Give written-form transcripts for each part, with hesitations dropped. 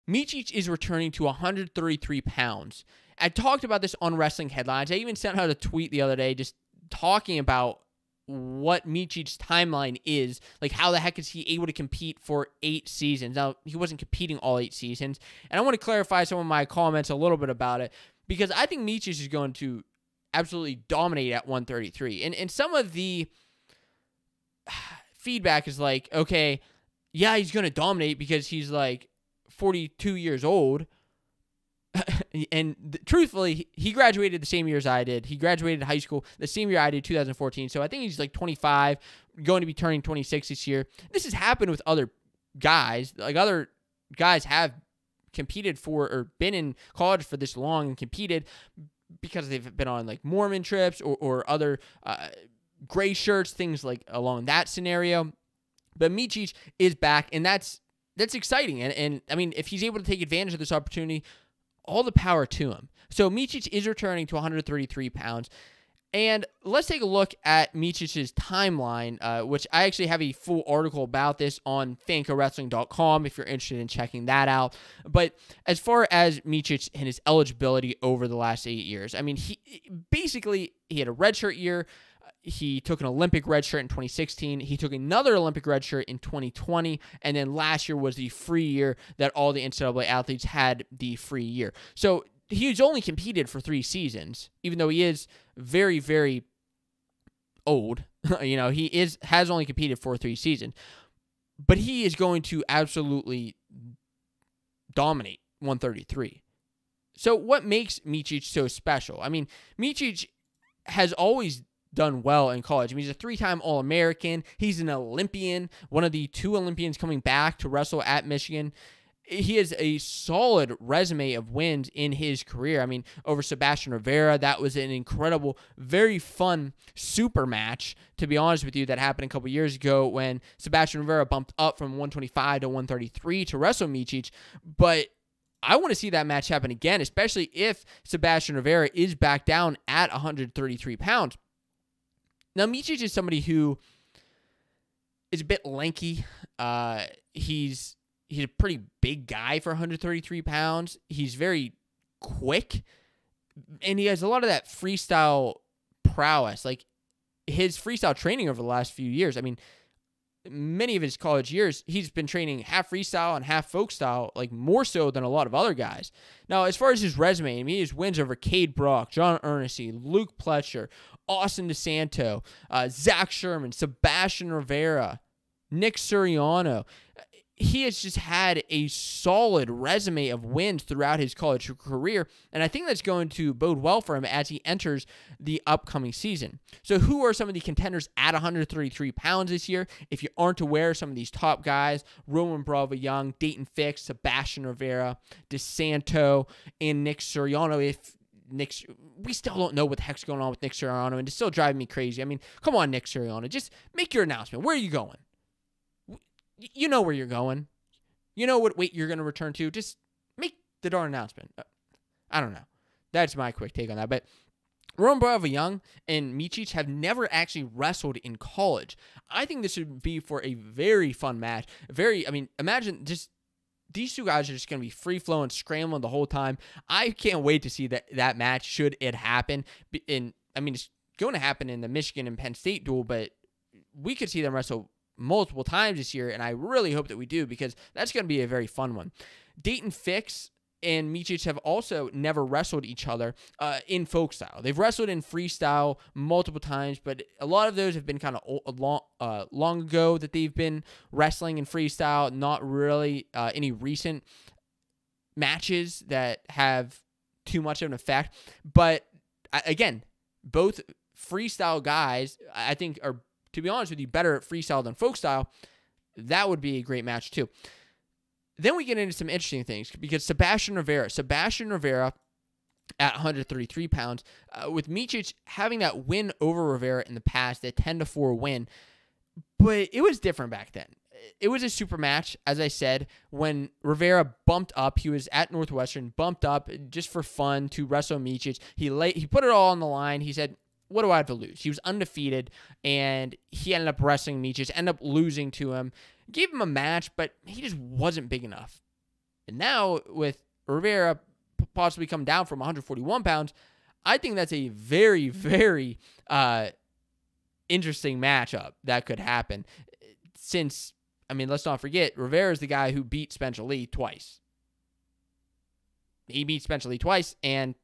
Micic is returning to 133 pounds. I talked about this on Wrestling Headlines. I even sent out a tweet the other day just talking about what Micic's timeline is. Like, how the heck is he able to compete for 8 seasons? Now, he wasn't competing all 8 seasons. And I want to clarify some of my comments a little bit about it, because I think Micic is going to absolutely dominate at 133. And some of the feedback is like, okay, yeah, he's going to dominate because he's like 42 years old. And truthfully, he graduated the same year as I did. He graduated high school the same year I did, 2014. So I think he's like 25, going to be turning 26 this year. This has happened with other guys. Like, other guys have competed for or been in college for this long and competed because they've been on like Mormon trips or other gray shirts, things like along that scenario. But Micic is back, and that's exciting. And I mean, if he's able to take advantage of this opportunity, all the power to him. So Micic is returning to 133 pounds. And let's take a look at Micic's timeline, which I actually have a full article about this on FancoWrestling.com if you're interested in checking that out. But as far as Micic and his eligibility over the last 8 years, I mean, he had a redshirt year. He took an Olympic red shirt in 2016. He took another Olympic red shirt in 2020. And then last year was the free year that all the NCAA athletes had the free year. So he's only competed for 3 seasons, even though he is very, very old. He has only competed for 3 seasons. But he is going to absolutely dominate 133. So what makes Micic so special? I mean, Micic has always done well in college. I mean, he's a 3-time All-American. He's an Olympian, one of the 2 Olympians coming back to wrestle at Michigan. He has a solid resume of wins in his career. I mean, over Sebastian Rivera, that was an incredible, very fun super match, to be honest with you, that happened a couple years ago when Sebastian Rivera bumped up from 125 to 133 to wrestle Micic. But I want to see that match happen again, especially if Sebastian Rivera is back down at 133 pounds. Now, Micic is somebody who is a bit lanky. He's a pretty big guy for 133 pounds. He's very quick, and he has a lot of that freestyle prowess. Like, his freestyle training over the last few years, I mean, many of his college years, he's been training half freestyle and half folk style, like more so than a lot of other guys. Now, as far as his resume, I mean, his wins over Cade Brock, John Ernestine, Luke Pletcher, Austin DeSanto, Zach Sherman, Sebastian Rivera, Nick Suriano. He has just had a solid resume of wins throughout his college career, and I think that's going to bode well for him as he enters the upcoming season. So who are some of the contenders at 133 pounds this year? If you aren't aware, some of these top guys: Roman Bravo Young, Daton Fix, Sebastian Rivera, DeSanto, and Nick Suriano. We still don't know what the heck's going on with Nick Suriano, and it's still driving me crazy. I mean, come on, Nick Suriano, just make your announcement. Where are you going? You know where you're going. You know what weight you're going to return to. Just make the darn announcement. I don't know. That's my quick take on that. But Roman Bravo Young and Micic have never actually wrestled in college. I think this would be for a very fun match. Imagine just these 2 guys are just going to be free-flowing, scrambling the whole time. I can't wait to see that match should it happen. It's going to happen in the Michigan and Penn State duel, but we could see them wrestle multiple times this year, and I really hope that we do, because that's going to be a very fun one. Daton Fix and Micic have also never wrestled each other in folk style. They've wrestled in freestyle multiple times, but a lot of those have been kind of long ago that they've been wrestling in freestyle, not really any recent matches that have too much of an effect. But again, both freestyle guys, I think, are, to be honest with you, better at freestyle than folk style. That would be a great match too. Then we get into some interesting things, because Sebastian Rivera at 133 pounds, with Micic having that win over Rivera in the past, that 10-4 win, but it was different back then. It was a super match, as I said, when Rivera bumped up. He was at Northwestern, bumped up just for fun to wrestle Micic. He put it all on the line. He said, what do I have to lose? He was undefeated, and he ended up wrestling Micic, ended up losing to him. Gave him a match, but he just wasn't big enough. And now with Rivera possibly come down from 141 pounds, I think that's a very, very interesting matchup that could happen. Since, I mean, let's not forget, Rivera is the guy who beat Spencer Lee twice. He beat Spencer Lee twice, and,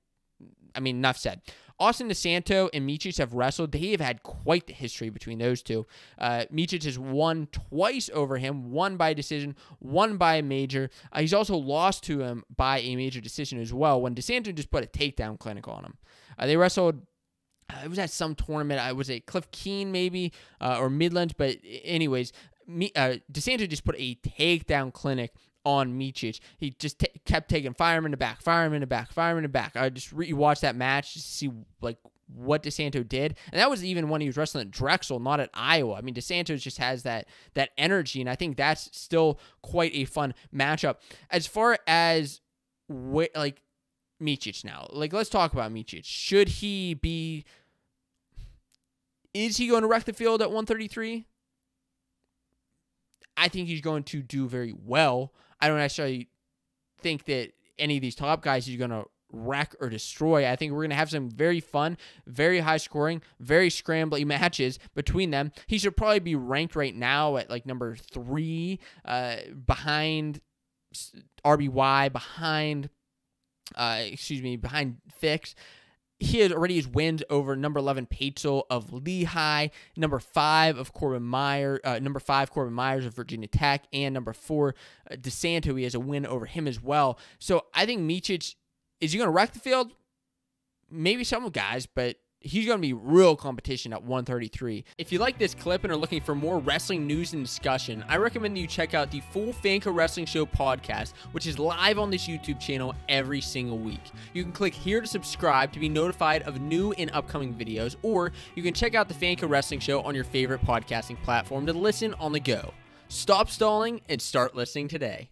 I mean, enough said. Austin DeSanto and Micic have wrestled. They have had quite the history between those two. Micic has won twice over him, one by decision, one by a major. He's also lost to him by a major decision as well, when DeSanto just put a takedown clinic on him. They wrestled, it was at some tournament. Was it Cliff Keen maybe, or Midlands? But anyways, DeSanto just put a takedown clinic on Micic. He just kept taking fire him in the back, fire him in the back, fire him in the back. I just rewatched that match just to see like what DeSanto did. And that was even when he was wrestling at Drexel, not at Iowa. I mean, DeSanto just has that energy, and I think that's still quite a fun matchup. As far as like Micic now, like let's talk about Micic. Is he going to wreck the field at 133? I think he's going to do very well. I don't necessarily think that any of these top guys he's going to wreck or destroy. I think we're going to have some very fun, very high scoring, very scrambly matches between them. He should probably be ranked right now at like number 3, behind RBY, behind Fix. He has already his wins over number 11 Paetzel of Lehigh, number 5 Corbin Myers of Virginia Tech, and number 4 DeSanto. He has a win over him as well. So I think Micic, is he going to wreck the field? Maybe some guys, but he's going to be real competition at 133. If you like this clip and are looking for more wrestling news and discussion, I recommend you check out the full Fanco Wrestling Show podcast, which is live on this YouTube channel every single week. You can click here to subscribe to be notified of new and upcoming videos, or you can check out the Fanco Wrestling Show on your favorite podcasting platform to listen on the go. Stop stalling and start listening today.